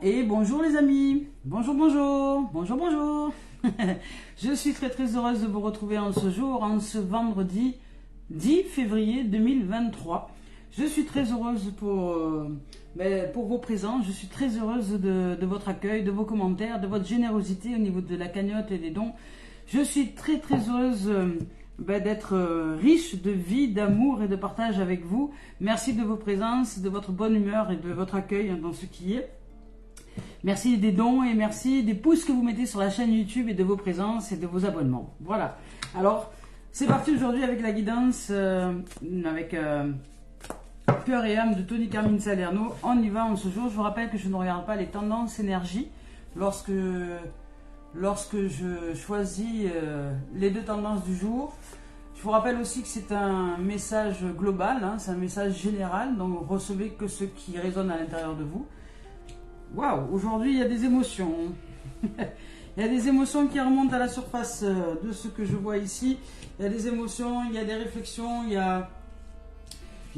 Et bonjour les amis, bonjour, bonjour, bonjour, bonjour. Je suis très heureuse de vous retrouver en ce jour, en ce vendredi 10 février 2023. Je suis très heureuse pour vos présents, je suis très heureuse de votre accueil, de vos commentaires, de votre générosité au niveau de la cagnotte et des dons. Je suis très heureuse d'être riche de vie, d'amour et de partage avec vous. Merci de vos présences, de votre bonne humeur et de votre accueil dans ce qui est. Merci des dons et merci des pouces que vous mettez sur la chaîne YouTube et de vos présences et de vos abonnements. Voilà. Alors, c'est parti aujourd'hui avec la guidance, avec Cœur et âme de Tony Carmine Salerno. On y va en ce jour. Je vous rappelle que je ne regarde pas les tendances énergie lorsque je choisis les deux tendances du jour. Je vous rappelle aussi que c'est un message global, hein, c'est un message général, donc recevez que ce qui résonne à l'intérieur de vous. Waouh, aujourd'hui il y a des émotions. Il y a des émotions qui remontent à la surface de ce que je vois ici. Il y a des émotions, il y a des réflexions, il y a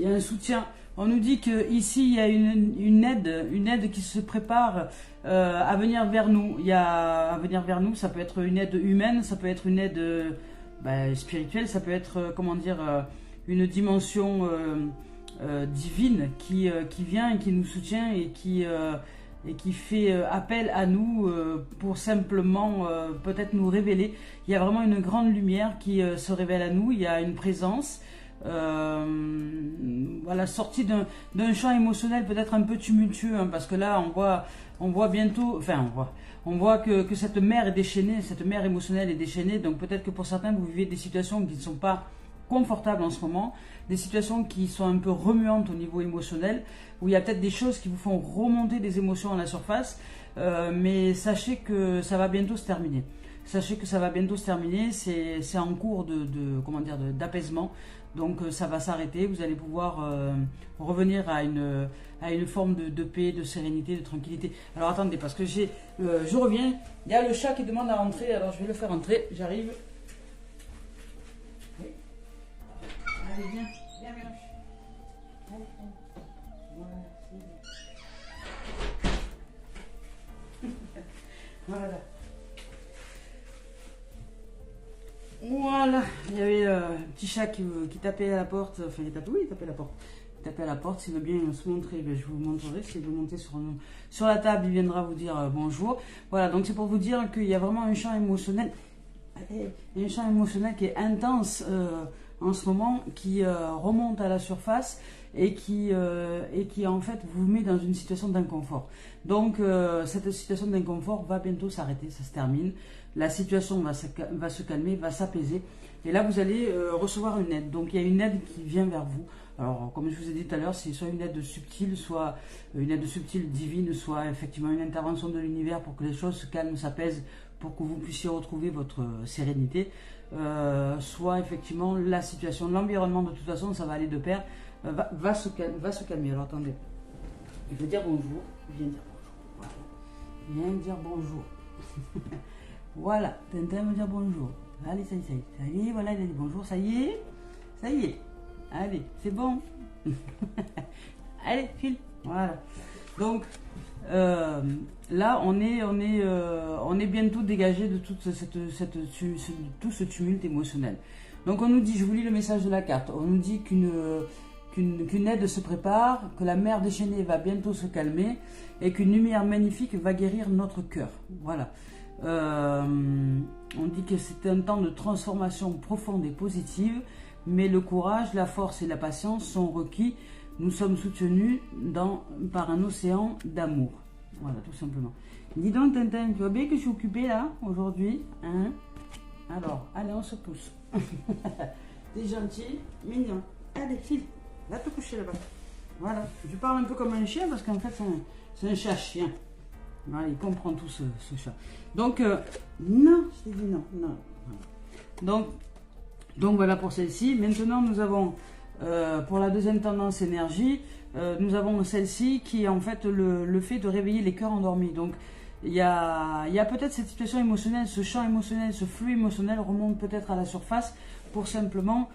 un soutien. On nous dit qu'ici, il y a une aide qui se prépare à venir vers nous. À venir vers nous, ça peut être une aide humaine, ça peut être une aide spirituelle, ça peut être, une dimension divine qui vient et qui nous soutient et qui fait appel à nous pour simplement peut-être nous révéler. Il y a vraiment une grande lumière qui se révèle à nous, il y a une présence. Voilà, sortie d'un champ émotionnel peut-être un peu tumultueux, hein, parce que là on voit bientôt, on voit que cette mer est déchaînée, cette mer émotionnelle est déchaînée, donc peut-être que pour certains vous vivez des situations qui ne sont pas confortables en ce moment, des situations qui sont un peu remuantes au niveau émotionnel, où il y a peut-être des choses qui vous font remonter des émotions à la surface, mais sachez que ça va bientôt se terminer. Sachez que ça va bientôt se terminer, c'est en cours d'apaisement. Donc ça va s'arrêter, vous allez pouvoir revenir à une forme de paix, de sérénité, de tranquillité. Alors attendez, parce que je reviens, il y a le chat qui demande à rentrer, alors je vais le faire entrer, j'arrive. Oui. Allez, viens, viens. Allez, voilà. Voilà. Voilà, il y avait un petit chat qui tapait à la porte, enfin il tapait à la porte. Il tapait à la porte, s'il veut bien se montrer, je vous montrerai. S'il veut monter sur la table, il viendra vous dire bonjour. Voilà, donc c'est pour vous dire qu'il y a vraiment un champ émotionnel, qui est intense en ce moment, qui remonte à la surface et qui en fait vous met dans une situation d'inconfort. Donc cette situation d'inconfort va bientôt s'arrêter, ça se termine. La situation va se calmer, va s'apaiser. Et là, vous allez recevoir une aide. Donc, il y a une aide qui vient vers vous. Alors, comme je vous ai dit tout à l'heure, c'est soit une aide subtile, soit une aide subtile divine, soit effectivement une intervention de l'univers pour que les choses se calment, s'apaisent, pour que vous puissiez retrouver votre sérénité. Soit effectivement la situation, l'environnement, de toute façon, ça va aller de pair, va se calmer. Alors, attendez. Je veux dire bonjour. Viens dire bonjour. Voilà. Viens dire bonjour. Voilà, Tintin me dire bonjour. Allez, ça y est, voilà, il a dit bonjour, ça y est. Allez, c'est bon. Allez, file. Voilà. Donc, là, on est bientôt dégagé de tout ce tumulte émotionnel. Donc, on nous dit, je vous lis le message de la carte, on nous dit qu'une aide se prépare, que la mer déchaînée va bientôt se calmer et qu'une lumière magnifique va guérir notre cœur. Voilà. On dit que c'est un temps de transformation profonde et positive, mais le courage, la force et la patience sont requis. Nous sommes soutenus par un océan d'amour. Voilà, tout simplement. Dis donc, Tintin, tu vois bien que je suis occupée là, aujourd'hui, hein? Alors, allez, on se pousse. T'es gentil, mignon. Allez, file, va te coucher là-bas. Voilà, je parle un peu comme un chien parce qu'en fait, c'est un chat-chien. Voilà, il comprend tout ce chat. Donc, non, je t'ai dit non. Donc voilà pour celle-ci. Maintenant, nous avons, pour la deuxième tendance énergie, nous avons celle-ci qui est en fait le fait de réveiller les cœurs endormis. Donc, il y a peut-être cette situation émotionnelle, ce champ émotionnel, ce flux émotionnel remonte peut-être à la surface pour simplement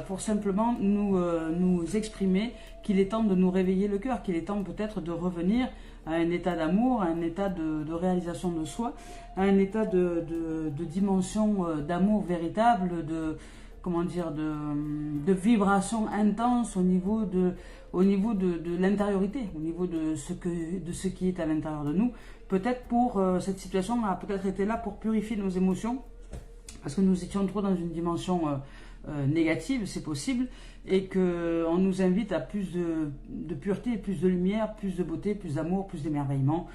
pour simplement nous exprimer qu'il est temps de nous réveiller le cœur, qu'il est temps peut-être de revenir à un état d'amour, à un état de réalisation de soi, à un état de dimension d'amour véritable, comment dire, de vibration intense au niveau de l'intériorité, au niveau de ce qui est à l'intérieur de nous. Peut-être pour cette situation a peut-être été là pour purifier nos émotions, parce que nous étions trop dans une dimension négative, c'est possible, et qu'on nous invite à plus de pureté, plus de lumière, plus de beauté, plus d'amour, plus d'émerveillement,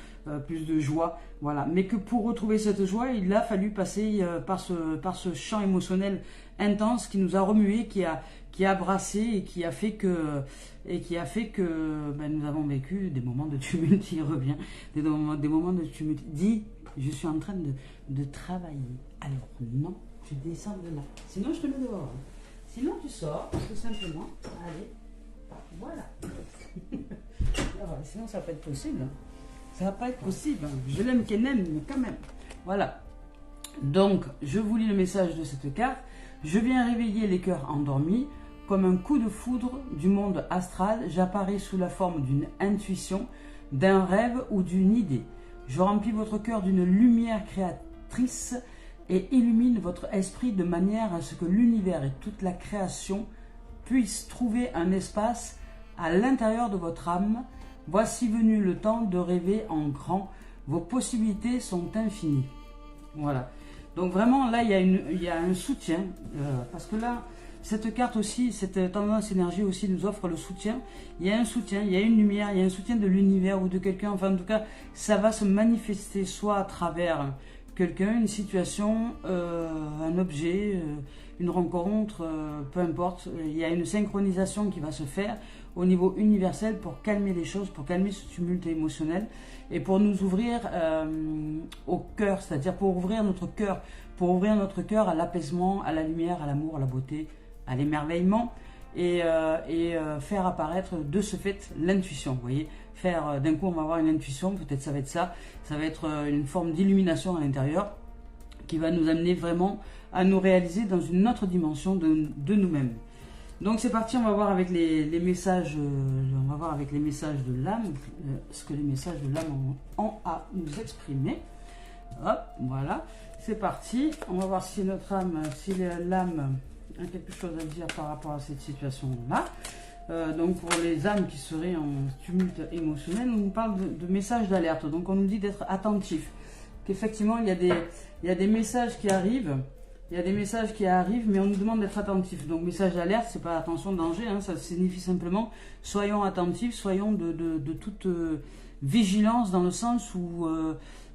plus de joie, voilà. Mais que pour retrouver cette joie, il a fallu passer par ce champ émotionnel intense qui nous a remué, qui a brassé et qui a fait que nous avons vécu des moments de tumulte. Il revient, des moments de tumulte. Dis, je suis en train de travailler. Alors non, tu descends de là. Sinon je te mets dehors. Sinon tu sors, tout simplement. Allez, voilà. Alors, sinon ça va pas être possible. Ça va pas être possible. Je l'aime qu'elle aime, mais quand même. Voilà. Donc, je vous lis le message de cette carte. Je viens réveiller les cœurs endormis. Comme un coup de foudre du monde astral, j'apparais sous la forme d'une intuition, d'un rêve ou d'une idée. Je remplis votre cœur d'une lumière créatrice et illumine votre esprit de manière à ce que l'univers et toute la création puissent trouver un espace à l'intérieur de votre âme. Voici venu le temps de rêver en grand. Vos possibilités sont infinies. Voilà. Donc vraiment, là, il y a un soutien. Parce que là, cette carte aussi, cette tendance énergie aussi nous offre le soutien. Il y a un soutien, il y a une lumière, il y a un soutien de l'univers ou de quelqu'un. Enfin, en tout cas, ça va se manifester soit à travers quelqu'un, une situation, un objet, une rencontre, peu importe. Il y a une synchronisation qui va se faire au niveau universel pour calmer les choses, pour calmer ce tumulte émotionnel et pour nous ouvrir au cœur, c'est-à-dire pour ouvrir notre cœur à l'apaisement, à la lumière, à l'amour, à la beauté, à l'émerveillement et faire apparaître de ce fait l'intuition. Vous voyez, d'un coup on va avoir une intuition, peut-être ça va être ça va être une forme d'illumination à l'intérieur qui va nous amener vraiment à nous réaliser dans une autre dimension de nous-mêmes. Donc c'est parti, on va voir avec les messages, de l'âme, ce que les messages de l'âme ont à nous exprimer. Hop, voilà, c'est parti. On va voir si notre âme, si l'âme a quelque chose à dire par rapport à cette situation-là. Donc pour les âmes qui seraient en tumulte émotionnel, on nous parle de messages d'alerte. Donc on nous dit d'être attentif. Qu'effectivement il y a des messages qui arrivent. Il y a des messages qui arrivent, mais on nous demande d'être attentif. Donc message d'alerte, c'est pas attention, danger, hein, ça signifie simplement soyons attentifs, soyons de toute vigilance dans le sens où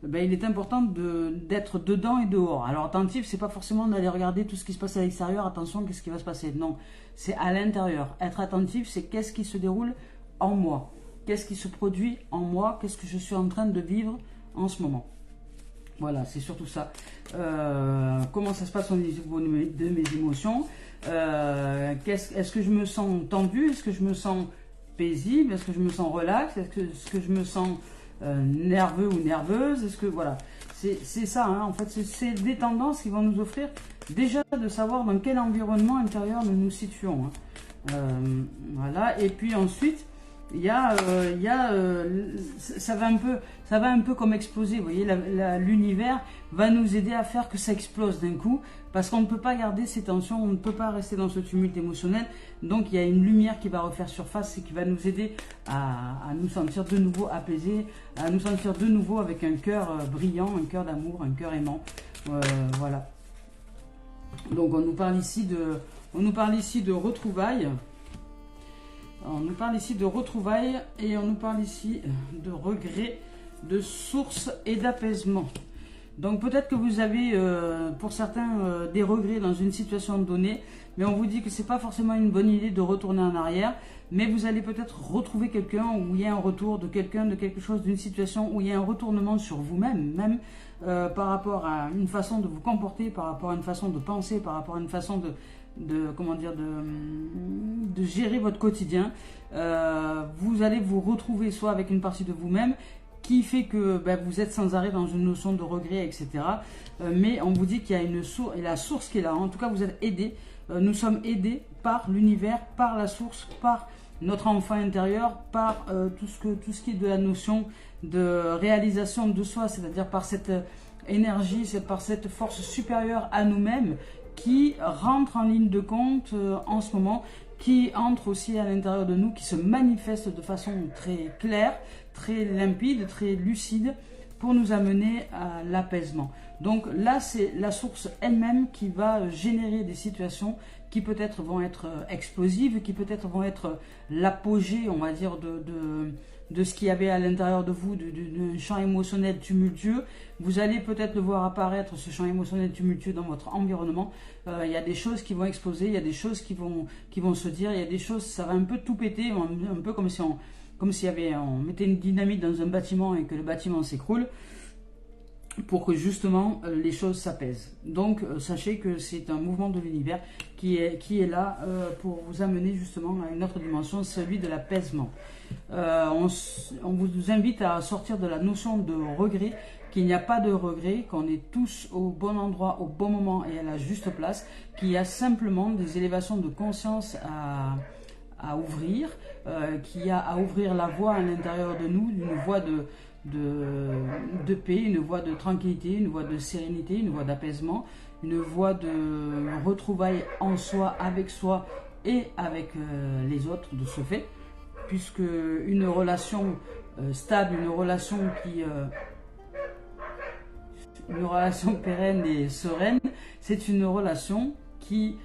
il est important d'être dedans et dehors. Alors attentif, c'est pas forcément d'aller regarder tout ce qui se passe à l'extérieur, attention, qu'est-ce qui va se passer. Non, c'est à l'intérieur. Être attentif, c'est qu'est-ce qui se déroule en moi, qu'est-ce qui se produit en moi, qu'est-ce que je suis en train de vivre en ce moment. Voilà, c'est surtout ça. Comment ça se passe au niveau de mes émotions. Est-ce que je me sens tendu? Est-ce que je me sens paisible? Est-ce que je me sens relax? Est-ce que je me sens nerveux ou nerveuse? Est-ce que voilà, c'est ça. Hein, en fait, c'est des tendances qui vont nous offrir déjà de savoir dans quel environnement intérieur nous nous situons. Hein. Voilà. Et puis ensuite. Ça va un peu comme exploser. Vous voyez, l'univers va nous aider à faire que ça explose d'un coup, parce qu'on ne peut pas garder ces tensions, on ne peut pas rester dans ce tumulte émotionnel. Donc il y a une lumière qui va refaire surface et qui va nous aider à nous sentir de nouveau apaisés, à nous sentir de nouveau avec un cœur brillant, un cœur d'amour, un cœur aimant. Voilà. Donc on nous parle ici de retrouvailles. On nous parle ici de retrouvailles et on nous parle ici de regrets, de sources et d'apaisement. Donc peut-être que vous avez, pour certains, des regrets dans une situation donnée, mais on vous dit que ce n'est pas forcément une bonne idée de retourner en arrière, mais vous allez peut-être retrouver quelqu'un où il y a un retour de quelqu'un, de quelque chose, d'une situation où il y a un retournement sur vous-même, par rapport à une façon de vous comporter, par rapport à une façon de penser, par rapport à une façon de gérer votre quotidien. Vous allez vous retrouver soit avec une partie de vous-même qui fait que vous êtes sans arrêt dans une notion de regret, etc. Mais on vous dit qu'il y a une source, et la source qui est là. En tout cas, vous êtes aidé nous sommes aidés par l'univers, par la source, par notre enfant intérieur, par tout ce qui est de la notion de réalisation de soi, c'est-à-dire par cette énergie, par cette force supérieure à nous-mêmes qui rentre en ligne de compte en ce moment, qui entre aussi à l'intérieur de nous, qui se manifeste de façon très claire, très limpide, très lucide, pour nous amener à l'apaisement. Donc là, c'est la source elle-même qui va générer des situations qui peut-être vont être explosives, qui peut-être vont être l'apogée, on va dire, de ce qu'il y avait à l'intérieur de vous, d'un champ émotionnel tumultueux. Vous allez peut-être le voir apparaître, ce champ émotionnel tumultueux, dans votre environnement. Il y a des choses qui vont exploser, il y a des choses qui vont se dire, il y a des choses, ça va un peu tout péter, un peu comme si on mettait une dynamite dans un bâtiment et que le bâtiment s'écroule, pour que justement les choses s'apaisent. Donc sachez que c'est un mouvement de l'univers qui est là pour vous amener justement à une autre dimension, celui de l'apaisement. On vous invite à sortir de la notion de regret, qu'il n'y a pas de regret, qu'on est tous au bon endroit, au bon moment et à la juste place, qu'il y a simplement des élévations de conscience à ouvrir, qu'il y a à ouvrir la voie à l'intérieur de nous, une voie de paix, une voie de tranquillité, une voie de sérénité, une voie d'apaisement, une voie de retrouvailles en soi, et avec les autres de ce fait, puisque une relation stable, une relation pérenne et sereine, c'est une relation qui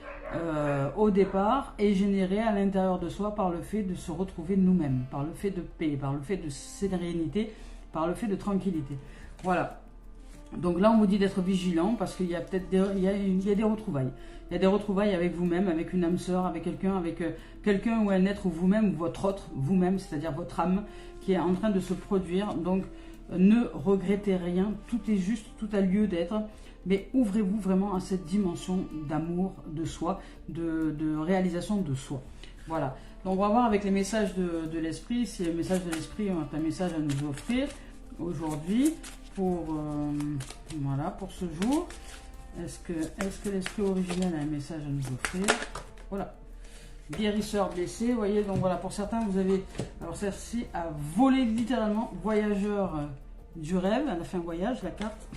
au départ est générée à l'intérieur de soi par le fait de se retrouver nous-mêmes, par le fait de paix, par le fait de sérénité, par le fait de tranquillité. Voilà. Donc là, on vous dit d'être vigilant parce qu'il y a peut-être des retrouvailles. Il y a des retrouvailles avec vous-même, avec une âme sœur, avec quelqu'un ou un être ou vous-même, ou votre autre, vous-même, c'est-à-dire votre âme, qui est en train de se produire. Donc, ne regrettez rien, tout est juste, tout a lieu d'être, mais ouvrez-vous vraiment à cette dimension d'amour de soi, de réalisation de soi. Voilà. Donc, on va voir avec les messages de l'esprit, si les messages de l'esprit ont un message à nous offrir aujourd'hui pour ce jour. Est-ce que l'esprit originel a un message à nous offrir? Voilà. Guérisseur blessé, vous voyez, donc voilà, pour certains, vous avez, alors celle-ci a volé littéralement, voyageur du rêve, elle a fait un voyage, la carte,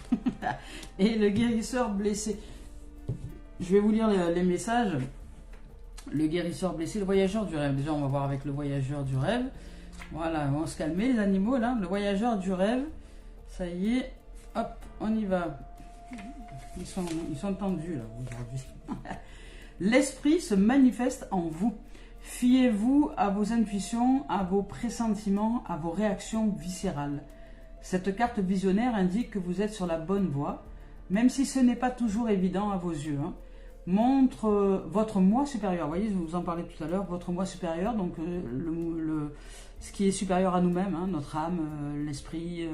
et le guérisseur blessé. Je vais vous lire les messages. Le guérisseur blessé, le voyageur du rêve. Déjà, on va voir avec le voyageur du rêve. Voilà, on va se calmer, les animaux, là. Le voyageur du rêve, ça y est, hop, on y va. Ils sont tendus, là, aujourd'hui. L'esprit se manifeste en vous. Fiez-vous à vos intuitions, à vos pressentiments, à vos réactions viscérales. Cette carte visionnaire indique que vous êtes sur la bonne voie, même si ce n'est pas toujours évident à vos yeux. Montre votre moi supérieur. Vous voyez, je vous en parlais tout à l'heure, votre moi supérieur, donc ce qui est supérieur à nous-mêmes, notre âme, l'esprit,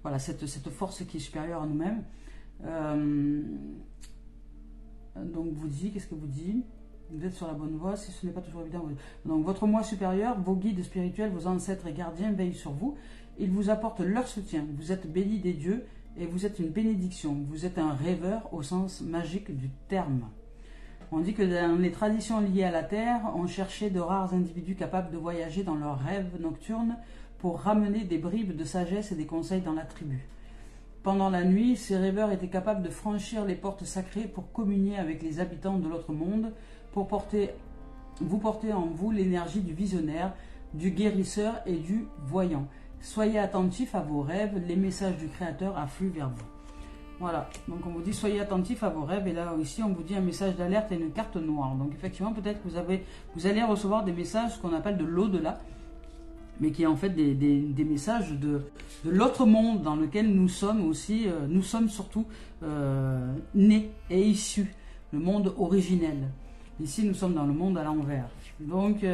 voilà, cette force qui est supérieure à nous-mêmes. Donc vous dit, qu'est-ce que vous dit? Vous êtes sur la bonne voie, si ce n'est pas toujours évident. Donc votre moi supérieur, vos guides spirituels, vos ancêtres et gardiens veillent sur vous. Ils vous apportent leur soutien. Vous êtes bénis des dieux et vous êtes une bénédiction. Vous êtes un rêveur au sens magique du terme. On dit que dans les traditions liées à la Terre, on cherchait de rares individus capables de voyager dans leurs rêves nocturnes pour ramener des bribes de sagesse et des conseils dans la tribu. Pendant la nuit, ces rêveurs étaient capables de franchir les portes sacrées pour communier avec les habitants de l'autre monde, pour vous porter en vous l'énergie du visionnaire, du guérisseur et du voyant. Soyez attentifs à vos rêves, les messages du Créateur affluent vers vous. Voilà, donc on vous dit soyez attentifs à vos rêves, et là aussi on vous dit un message d'alerte et une carte noire. Donc effectivement, peut-être que vous allez recevoir des messages qu'on appelle de l'au-delà, mais qui est en fait des messages de l'autre monde dans lequel nous sommes aussi, nous sommes surtout nés et issus, le monde originel. Ici, nous sommes dans le monde à l'envers. Donc,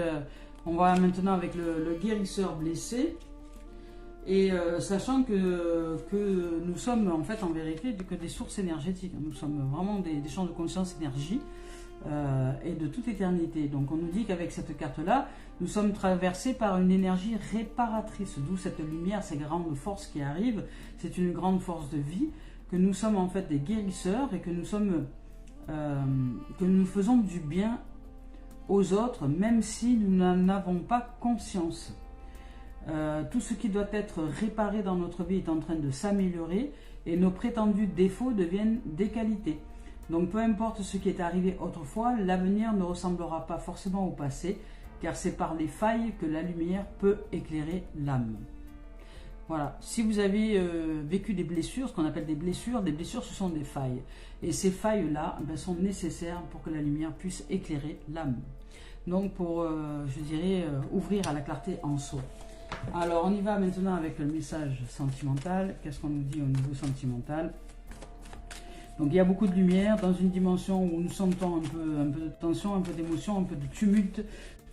on va maintenant avec le guérisseur blessé, et sachant que nous sommes en fait en vérité que des sources énergétiques. Nous sommes vraiment des champs de conscience énergie et de toute éternité. Donc, on nous dit qu'avec cette carte-là, nous sommes traversés par une énergie réparatrice, d'où cette lumière, ces grandes forces qui arrivent. C'est une grande force de vie, que nous sommes en fait des guérisseurs et que nous sommes que nous faisons du bien aux autres, même si nous n'en avons pas conscience. Tout ce qui doit être réparé dans notre vie est en train de s'améliorer et nos prétendus défauts deviennent des qualités. Donc peu importe ce qui est arrivé autrefois, l'avenir ne ressemblera pas forcément au passé, car c'est par les failles que la lumière peut éclairer l'âme. Voilà, si vous avez vécu des blessures, ce qu'on appelle des blessures ce sont des failles. Et ces failles-là sont nécessaires pour que la lumière puisse éclairer l'âme. Donc pour, je dirais, ouvrir à la clarté en soi. Alors on y va maintenant avec le message sentimental. Qu'est-ce qu'on nous dit au niveau sentimental? Donc il y a beaucoup de lumière dans une dimension où nous sentons un peu de tension, un peu d'émotion, un peu de tumulte.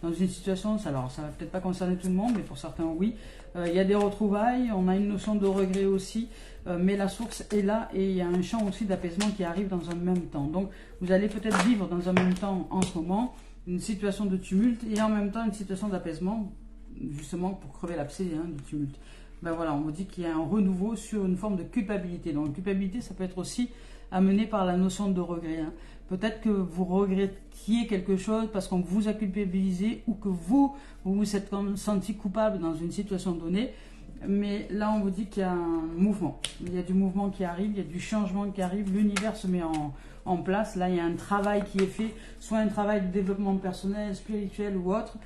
Dans une situation, alors ça va peut-être pas concerner tout le monde, mais pour certains oui. Il y a des retrouvailles, on a une notion de regret aussi, mais la source est là et il y a un champ aussi d'apaisement qui arrive dans un même temps. Donc vous allez peut-être vivre dans un même temps en ce moment une situation de tumulte et en même temps une situation d'apaisement, justement pour crever l'abcès du tumulte. Ben voilà, on vous dit qu'il y a un renouveau sur une forme de culpabilité. Donc culpabilité, ça peut être aussi amené par la notion de regret. Peut-être que vous regrettiez quelque chose parce qu'on vous a culpabilisé ou que vous vous êtes senti coupable dans une situation donnée. Mais là, on vous dit qu'il y a un mouvement. Il y a du mouvement qui arrive, il y a du changement qui arrive. L'univers se met en place. Là, il y a un travail qui est fait, soit un travail de développement personnel, spirituel ou autre,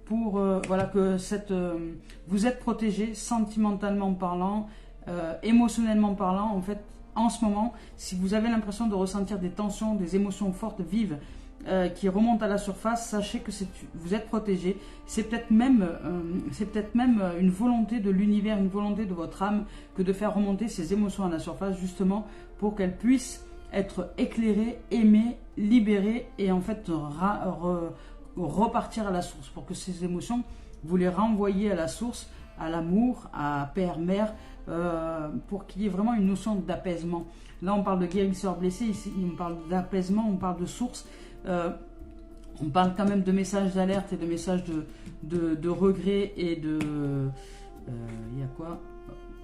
pour voilà, que vous êtes protégé sentimentalement parlant, émotionnellement parlant, en fait. En ce moment, si vous avez l'impression de ressentir des tensions, des émotions fortes, vives, qui remontent à la surface, sachez que vous êtes protégé. C'est peut-être même une volonté de l'univers, une volonté de votre âme, que de faire remonter ces émotions à la surface, justement pour qu'elles puissent être éclairées, aimées, libérées et en fait repartir à la source. Pour que ces émotions, vous les renvoyez à la source, à l'amour, à père, mère, pour qu'il y ait vraiment une notion d'apaisement. Là, on parle de guérisseur blessé, ici, on parle d'apaisement, on parle de source. On parle quand même de messages d'alerte et de messages de regret et de... il y a quoi?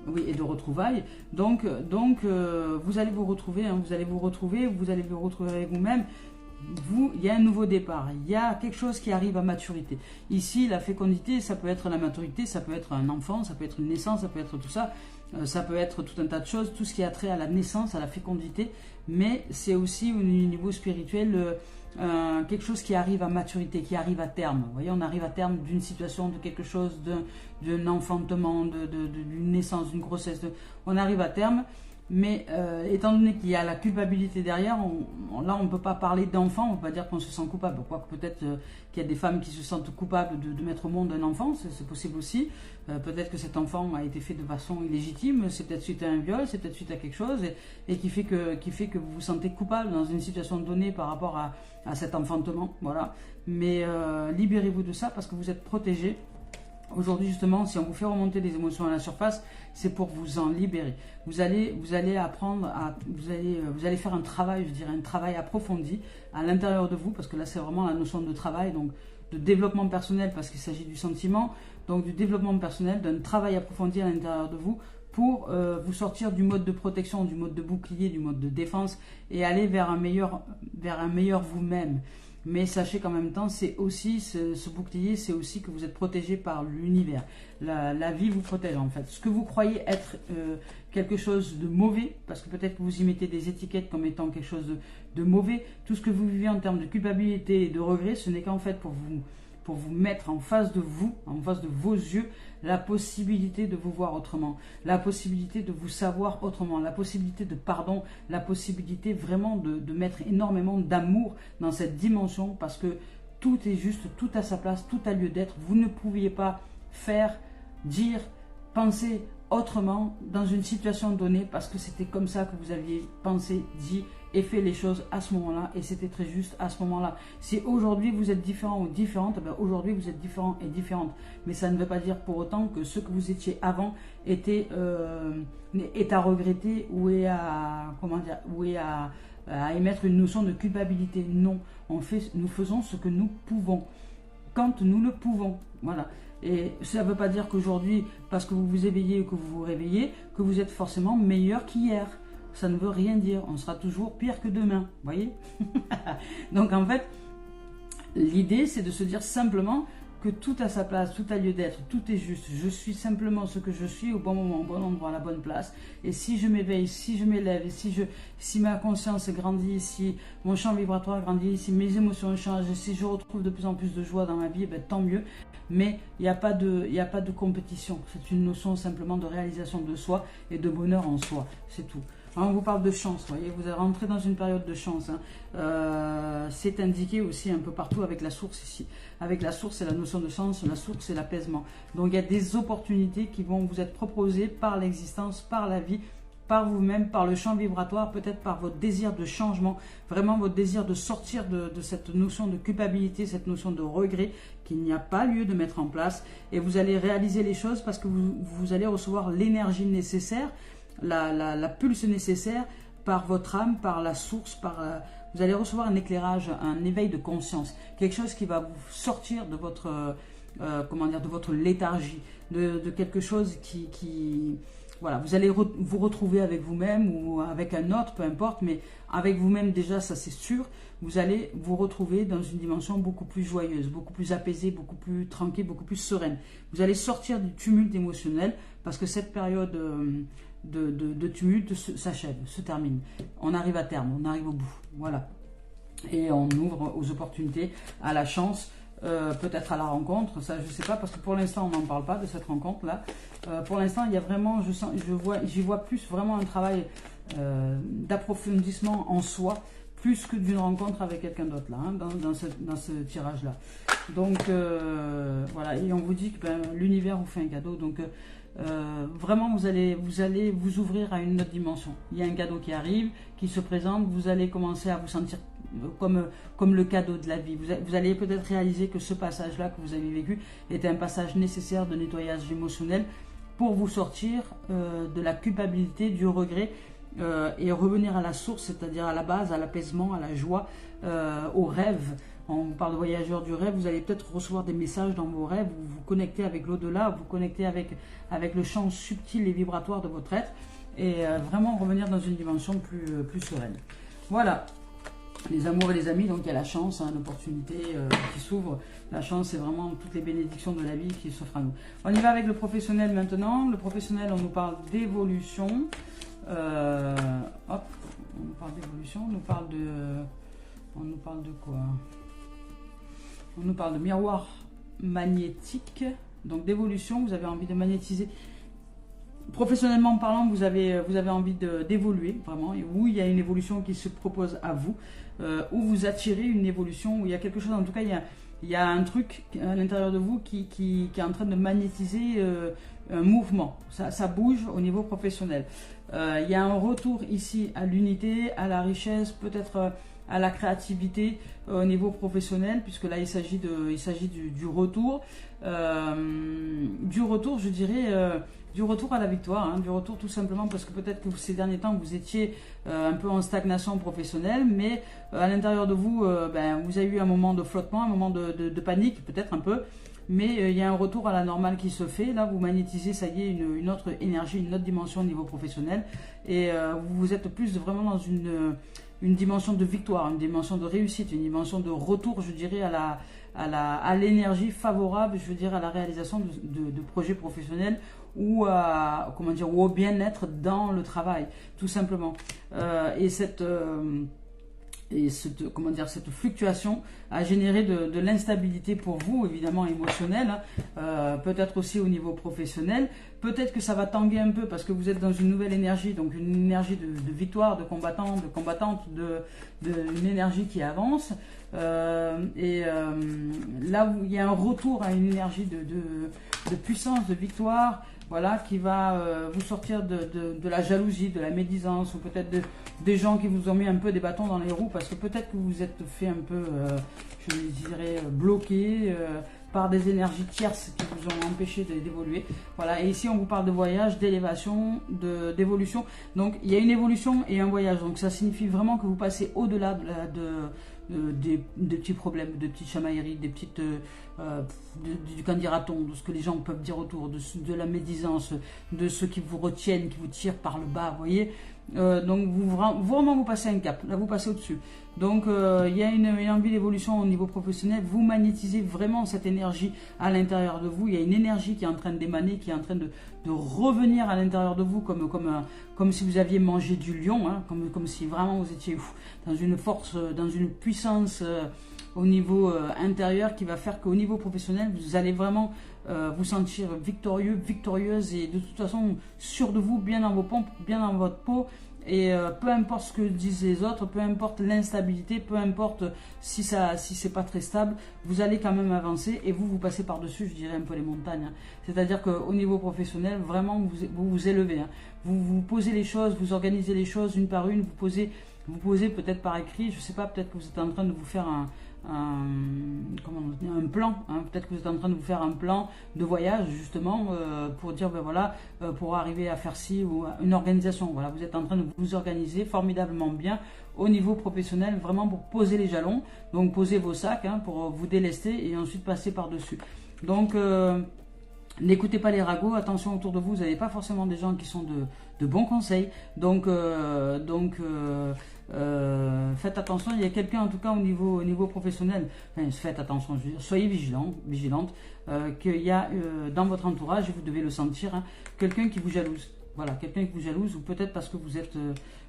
Oui, et de retrouvailles. Donc vous allez vous retrouver, vous allez vous retrouver avec vous-même. Il y a un nouveau départ, il y a quelque chose qui arrive à maturité. Ici, la fécondité, ça peut être la maturité, ça peut être un enfant, ça peut être une naissance, ça peut être tout ça, ça peut être tout un tas de choses, tout ce qui a trait à la naissance, à la fécondité, mais c'est aussi au niveau spirituel quelque chose qui arrive à maturité, qui arrive à terme. Vous voyez, on arrive à terme d'une situation, de quelque chose, d'un enfantement, d'une naissance, d'une grossesse, on arrive à terme. Mais étant donné qu'il y a la culpabilité derrière, là on ne peut pas parler d'enfant, on ne peut pas dire qu'on se sent coupable. Quoique peut-être qu'il y a des femmes qui se sentent coupables de mettre au monde un enfant, c'est possible aussi. Peut-être que cet enfant a été fait de façon illégitime, c'est peut-être suite à un viol, c'est peut-être suite à quelque chose, et qui fait que vous vous sentez coupable dans une situation donnée par rapport à cet enfantement. Voilà. Mais libérez-vous de ça parce que vous êtes protégé. Aujourd'hui, justement, si on vous fait remonter des émotions à la surface, c'est pour vous en libérer. Vous allez apprendre vous allez faire un travail, je dirais, un travail approfondi à l'intérieur de vous, parce que là, c'est vraiment la notion de travail, donc de développement personnel, parce qu'il s'agit du sentiment, donc du développement personnel, d'un travail approfondi à l'intérieur de vous, pour vous sortir du mode de protection, du mode de bouclier, du mode de défense, et aller vers un meilleur vous-même. Mais sachez qu'en même temps, c'est aussi ce bouclier, c'est aussi que vous êtes protégé par l'univers. La vie vous protège en fait. Ce que vous croyez être quelque chose de mauvais, parce que peut-être que vous y mettez des étiquettes comme étant quelque chose de mauvais, tout ce que vous vivez en termes de culpabilité et de regret, ce n'est qu'en fait pour vous mettre en face de vous, en face de vos yeux, la possibilité de vous voir autrement, la possibilité de vous savoir autrement, la possibilité de pardon, la possibilité vraiment de mettre énormément d'amour dans cette dimension, parce que tout est juste, tout a sa place, tout a lieu d'être. Vous ne pouviez pas faire, dire, penser autrement dans une situation donnée, parce que c'était comme ça que vous aviez pensé, dit et fait les choses à ce moment-là, et c'était très juste à ce moment-là. Si aujourd'hui vous êtes différent ou différente, ben aujourd'hui vous êtes différent et différente, mais ça ne veut pas dire pour autant que ce que vous étiez avant est à regretter ou est à émettre une notion de culpabilité. Non, nous faisons ce que nous pouvons quand nous le pouvons. Voilà. Et ça ne veut pas dire qu'aujourd'hui, parce que vous vous éveillez ou que vous vous réveillez, que vous êtes forcément meilleur qu'hier. ça ne veut rien dire. On sera toujours pire que demain, vous voyez. Donc en fait, l'idée c'est de se dire simplement que tout a sa place, tout a lieu d'être, tout est juste. Je suis simplement ce que je suis au bon moment, au bon endroit, à la bonne place. Et si je m'éveille, si je m'élève, et si ma conscience grandit, si mon champ vibratoire grandit, si mes émotions changent, si je retrouve de plus en plus de joie dans ma vie, ben, tant mieux. Mais il n'y a pas de compétition. C'est une notion simplement de réalisation de soi et de bonheur en soi. C'est tout. On vous parle de chance, vous voyez, vous êtes rentré dans une période de chance. Hein. C'est indiqué aussi un peu partout avec la source ici. Avec la source, c'est la notion de chance, la source, c'est l'apaisement. Donc il y a des opportunités qui vont vous être proposées par l'existence, par la vie, par vous-même, par le champ vibratoire, peut-être par votre désir de changement, vraiment votre désir de sortir de cette notion de culpabilité, cette notion de regret qu'il n'y a pas lieu de mettre en place. Et vous allez réaliser les choses parce que vous allez recevoir l'énergie nécessaire, la pulse nécessaire par votre âme, par la source, vous allez recevoir un éclairage, un éveil de conscience, quelque chose qui va vous sortir de votre, de votre léthargie, de quelque chose qui voilà, vous allez vous retrouver avec vous-même ou avec un autre, peu importe, mais avec vous-même déjà, ça c'est sûr, vous allez vous retrouver dans une dimension beaucoup plus joyeuse, beaucoup plus apaisée, beaucoup plus tranquille, beaucoup plus sereine. Vous allez sortir du tumulte émotionnel parce que cette période de tumulte s'achève, se termine. On arrive à terme, on arrive au bout, voilà. Et on ouvre aux opportunités, à la chance, peut-être à la rencontre, ça je ne sais pas, parce que pour l'instant on n'en parle pas de cette rencontre-là. Pour l'instant il y a vraiment, j'y vois plus vraiment un travail d'approfondissement en soi, plus que d'une rencontre avec quelqu'un d'autre là, hein, dans ce tirage-là. Donc voilà, et on vous dit que l'univers vous fait un cadeau, donc vraiment vous allez vous ouvrir à une autre dimension. Il y a un cadeau qui arrive, qui se présente, vous allez commencer à vous sentir comme le cadeau de la vie. Vous allez peut-être réaliser que ce passage-là que vous avez vécu est un passage nécessaire de nettoyage émotionnel pour vous sortir de la culpabilité, du regret et revenir à la source, c'est-à-dire à la base, à l'apaisement, à la joie, au rêve. On vous parle de voyageurs du rêve, vous allez peut-être recevoir des messages dans vos rêves, vous vous connectez avec l'au-delà, vous connectez avec le champ subtil et vibratoire de votre être, et vraiment revenir dans une dimension plus sereine. Voilà, les amours et les amis, donc il y a la chance, hein, l'opportunité qui s'ouvre. La chance, c'est vraiment toutes les bénédictions de la vie qui s'offrent à nous. On y va avec le professionnel maintenant. Le professionnel, on nous parle d'évolution. Hop, on nous parle d'évolution, on nous parle de quoi? On nous parle de miroir magnétique, donc d'évolution, vous avez envie de magnétiser. Professionnellement parlant, vous avez envie d'évoluer, vraiment, et où il y a une évolution qui se propose à vous, où vous attirez une évolution, où il y a quelque chose, en tout cas, il y a un truc à l'intérieur de vous qui est en train de magnétiser un mouvement. Ça bouge au niveau professionnel. Il y a un retour ici à l'unité, à la richesse, peut-être à la créativité au niveau professionnel, puisque là il s'agit du retour, je dirais, du retour à la victoire, hein, du retour tout simplement parce que peut-être que ces derniers temps vous étiez un peu en stagnation professionnelle, mais à l'intérieur de vous, vous avez eu un moment de flottement, un moment de panique, peut-être un peu, mais il y a un retour à la normale qui se fait. Là vous magnétisez, ça y est, une autre énergie, une autre dimension au niveau professionnel, et vous êtes plus vraiment dans une dimension de victoire, une dimension de réussite, une dimension de retour, je dirais, à l'énergie favorable, je veux dire, à la réalisation de projets professionnels ou au bien-être dans le travail, tout simplement. Cette fluctuation a généré de l'instabilité pour vous, évidemment émotionnelle, peut-être aussi au niveau professionnel. Peut-être que ça va tanguer un peu parce que vous êtes dans une nouvelle énergie, donc une énergie de victoire, de combattant, de combattante, une énergie qui avance. Là où il y a un retour à une énergie de puissance, de victoire, voilà, qui va vous sortir de la jalousie, de la médisance, ou peut-être des gens qui vous ont mis un peu des bâtons dans les roues, parce que peut-être que vous vous êtes fait un peu, je dirais, bloquer par des énergies tierces qui vous ont empêché d'évoluer. Voilà, et ici on vous parle de voyage, d'élévation, d'évolution. Donc il y a une évolution et un voyage, donc ça signifie vraiment que vous passez au-delà des petits problèmes, de petites chamailleries, du qu'en dira-t-on, de ce que les gens peuvent dire autour, de la médisance, de ceux qui vous retiennent, qui vous tirent par le bas, vous voyez. Donc vraiment vous passez un cap, là vous passez au-dessus. Donc il y a une envie d'évolution au niveau professionnel, vous magnétisez vraiment cette énergie à l'intérieur de vous, il y a une énergie qui est en train d'émaner, qui est en train de revenir à l'intérieur de vous comme si vous aviez mangé du lion, hein, comme si vraiment vous étiez dans une force, dans une puissance au niveau intérieur qui va faire qu'au niveau professionnel, vous allez vraiment vous sentir victorieux, victorieuse et de toute façon sûr de vous, bien dans vos pompes, bien dans votre peau. Et peu importe ce que disent les autres, peu importe l'instabilité, peu importe si c'est pas très stable, vous allez quand même avancer et vous passez par-dessus, je dirais un peu les montagnes. Hein. C'est-à-dire qu'au niveau professionnel, vraiment vous élevez. Hein. Vous posez les choses, vous organisez les choses une par une, vous posez peut-être par écrit, je sais pas, peut-être que vous êtes en train de vous faire un plan, hein. Peut-être que vous êtes en train de vous faire un plan de voyage justement pour dire ben voilà, pour arriver à faire ci ou une organisation, voilà, vous êtes en train de vous organiser formidablement bien au niveau professionnel, vraiment pour poser les jalons, donc poser vos sacs, hein, pour vous délester et ensuite passer par-dessus. Donc n'écoutez pas les ragots, attention autour de vous, vous n'avez pas forcément des gens qui sont de bons conseils, donc faites attention, il y a quelqu'un en tout cas au niveau professionnel, enfin, faites attention, je veux dire, soyez vigilante, qu'il y a dans votre entourage, et vous devez le sentir, hein, quelqu'un qui vous jalouse. Voilà, quelqu'un qui vous jalouse, ou peut-être parce que vous êtes,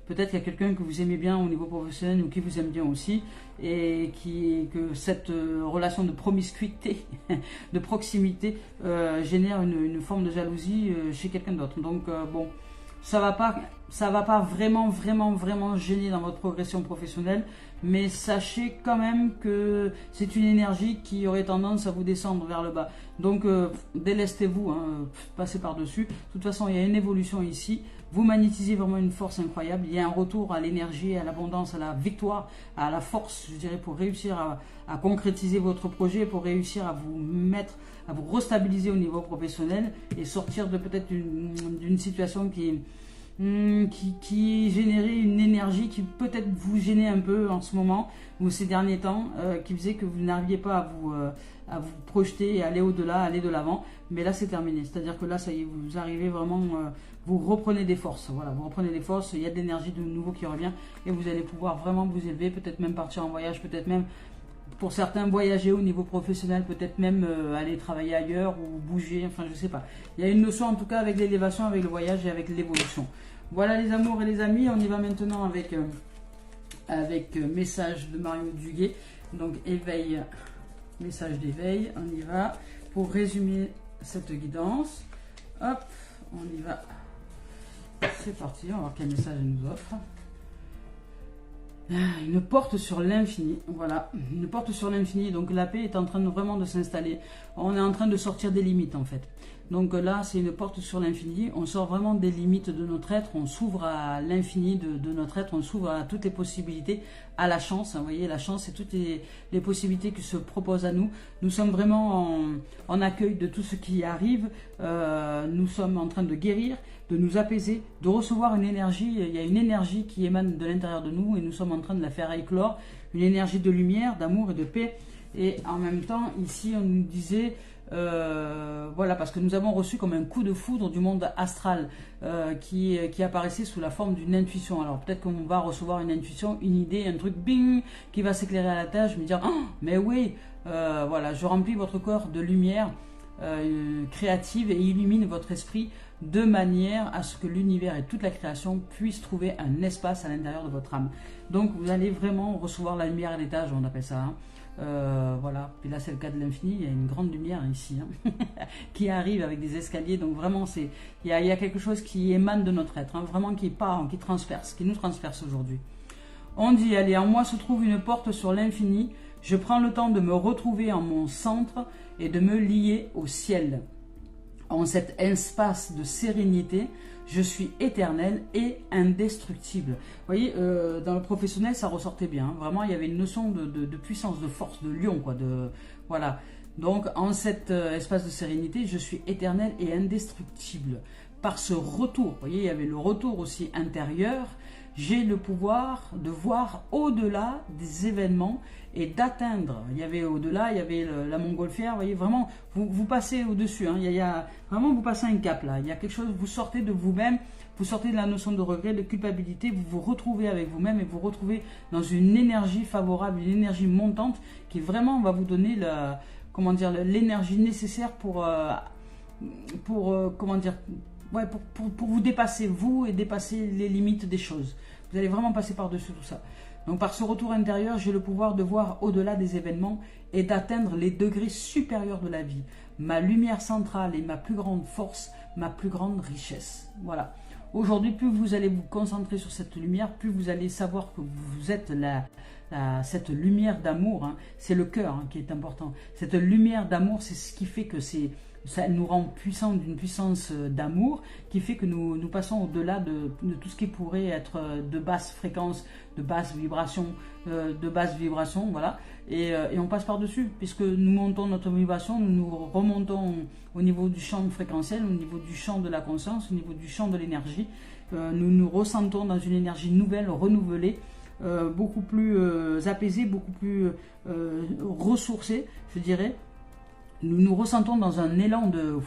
peut-être qu'il y a quelqu'un que vous aimez bien au niveau professionnel ou qui vous aime bien aussi, et que cette relation de promiscuité, de proximité, génère une forme de jalousie chez quelqu'un d'autre. Donc bon, ça va pas vraiment gêner dans votre progression professionnelle, mais sachez quand même que c'est une énergie qui aurait tendance à vous descendre vers le bas. Donc délestez-vous, hein, passez par-dessus. De toute façon, il y a une évolution ici. Vous magnétisez vraiment une force incroyable. Il y a un retour à l'énergie, à l'abondance, à la victoire, à la force, je dirais, pour réussir à concrétiser votre projet, pour réussir à vous restabiliser au niveau professionnel et sortir de peut-être d'une situation qui générait une énergie qui peut-être vous gênait un peu en ce moment ou ces derniers temps, qui faisait que vous n'arriviez pas à vous projeter et aller au-delà, aller de l'avant. Mais là, c'est terminé. C'est-à-dire que là, ça y est, vous arrivez vraiment, vous reprenez des forces. Voilà, vous reprenez des forces, il y a de l'énergie de nouveau qui revient et vous allez pouvoir vraiment vous élever, peut-être même partir en voyage, peut-être même, pour certains, voyager au niveau professionnel, peut-être même aller travailler ailleurs ou bouger, enfin je sais pas. Il y a une notion en tout cas avec l'élévation, avec le voyage et avec l'évolution. Voilà les amours et les amis, on y va maintenant avec message de Mario Duguay. Donc éveil, message d'éveil, on y va pour résumer cette guidance. Hop, on y va. C'est parti, on va voir quel message elle nous offre. Une porte sur l'infini, voilà, une porte sur l'infini, donc la paix est en train vraiment de s'installer, on est en train de sortir des limites en fait, donc là c'est une porte sur l'infini, on sort vraiment des limites de notre être, on s'ouvre à l'infini de notre être, on s'ouvre à toutes les possibilités, à la chance, hein, vous voyez, la chance c'est toutes les possibilités qui se proposent à nous, nous sommes vraiment en accueil de tout ce qui arrive, nous sommes en train de guérir, de nous apaiser, de recevoir une énergie, il y a une énergie qui émane de l'intérieur de nous et nous sommes en train de la faire éclore, une énergie de lumière, d'amour et de paix. Et en même temps, ici on nous disait, voilà, parce que nous avons reçu comme un coup de foudre du monde astral qui apparaissait sous la forme d'une intuition. Alors peut-être qu'on va recevoir une intuition, une idée, un truc bing qui va s'éclairer à la tâche, me dire oh, mais oui, voilà, je remplis votre corps de lumière créative et illumine votre esprit de manière à ce que l'univers et toute la création puissent trouver un espace à l'intérieur de votre âme. Donc vous allez vraiment recevoir la lumière à l'étage, on appelle ça. Hein. Voilà, puis là c'est le cas de l'infini, il y a une grande lumière ici hein, qui arrive avec des escaliers, donc vraiment il y a quelque chose qui émane de notre être, hein, vraiment qui part, qui transperce, qui nous transperce aujourd'hui. On dit, allez, en moi se trouve une porte sur l'infini, je prends le temps de me retrouver en mon centre et de me lier au ciel. En cet espace de sérénité, je suis éternel et indestructible. Vous voyez, dans le professionnel, ça ressortait bien. Hein. Vraiment, il y avait une notion de puissance, de force, de lion, quoi. Voilà. Donc, en cet espace de sérénité, je suis éternel et indestructible. par ce retour, vous voyez, il y avait le retour aussi intérieur, j'ai le pouvoir de voir au-delà des événements et d'atteindre. Il y avait au-delà, il y avait la montgolfière, vous voyez, vraiment, vous passez au-dessus, hein, vraiment, vous passez un cap là, il y a quelque chose, vous sortez de vous-même, vous sortez de la notion de regret, de culpabilité, vous vous retrouvez avec vous-même et vous retrouvez dans une énergie favorable, une énergie montante qui vraiment va vous donner l'énergie nécessaire pour vous dépasser, vous, et dépasser les limites des choses. Vous allez vraiment passer par-dessus tout ça. Donc par ce retour intérieur, j'ai le pouvoir de voir au-delà des événements et d'atteindre les degrés supérieurs de la vie. Ma lumière centrale est ma plus grande force, ma plus grande richesse. Voilà. Aujourd'hui, plus vous allez vous concentrer sur cette lumière, plus vous allez savoir que vous êtes cette lumière d'amour. Hein. C'est le cœur, hein, qui est important. Cette lumière d'amour, c'est ce qui fait que ça nous rend puissants, d'une puissance d'amour qui fait que nous passons au-delà de tout ce qui pourrait être de basse fréquence, de basse vibration, voilà. Et on passe par-dessus, puisque nous montons notre vibration, nous remontons au niveau du champ fréquentiel, au niveau du champ de la conscience, au niveau du champ de l'énergie. Nous nous ressentons dans une énergie nouvelle, renouvelée, beaucoup plus apaisée, beaucoup plus ressourcée, je dirais. Nous nous ressentons dans un élan de...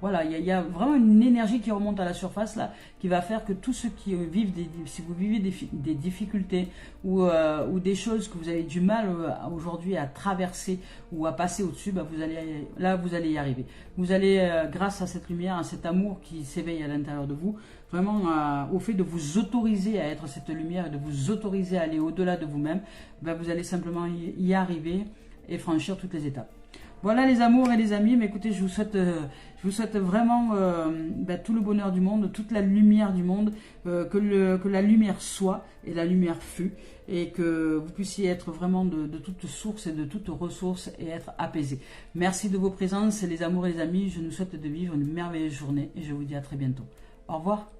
Voilà, il y a vraiment une énergie qui remonte à la surface là, qui va faire que tous ceux qui vivent, si vous vivez des difficultés ou des choses que vous avez du mal aujourd'hui à traverser ou à passer au-dessus, bah vous allez y arriver. Vous allez, grâce à cette lumière, à cet amour qui s'éveille à l'intérieur de vous, vraiment au fait de vous autoriser à être cette lumière, de vous autoriser à aller au-delà de vous-même, bah vous allez simplement y arriver et franchir toutes les étapes. Voilà les amours et les amis, mais écoutez, je vous souhaite vraiment tout le bonheur du monde, toute la lumière du monde, que la lumière soit et la lumière fût, et que vous puissiez être vraiment de toute source et de toute ressource et être apaisé. Merci de vos présences, les amours et les amis, je nous souhaite de vivre une merveilleuse journée et je vous dis à très bientôt. Au revoir.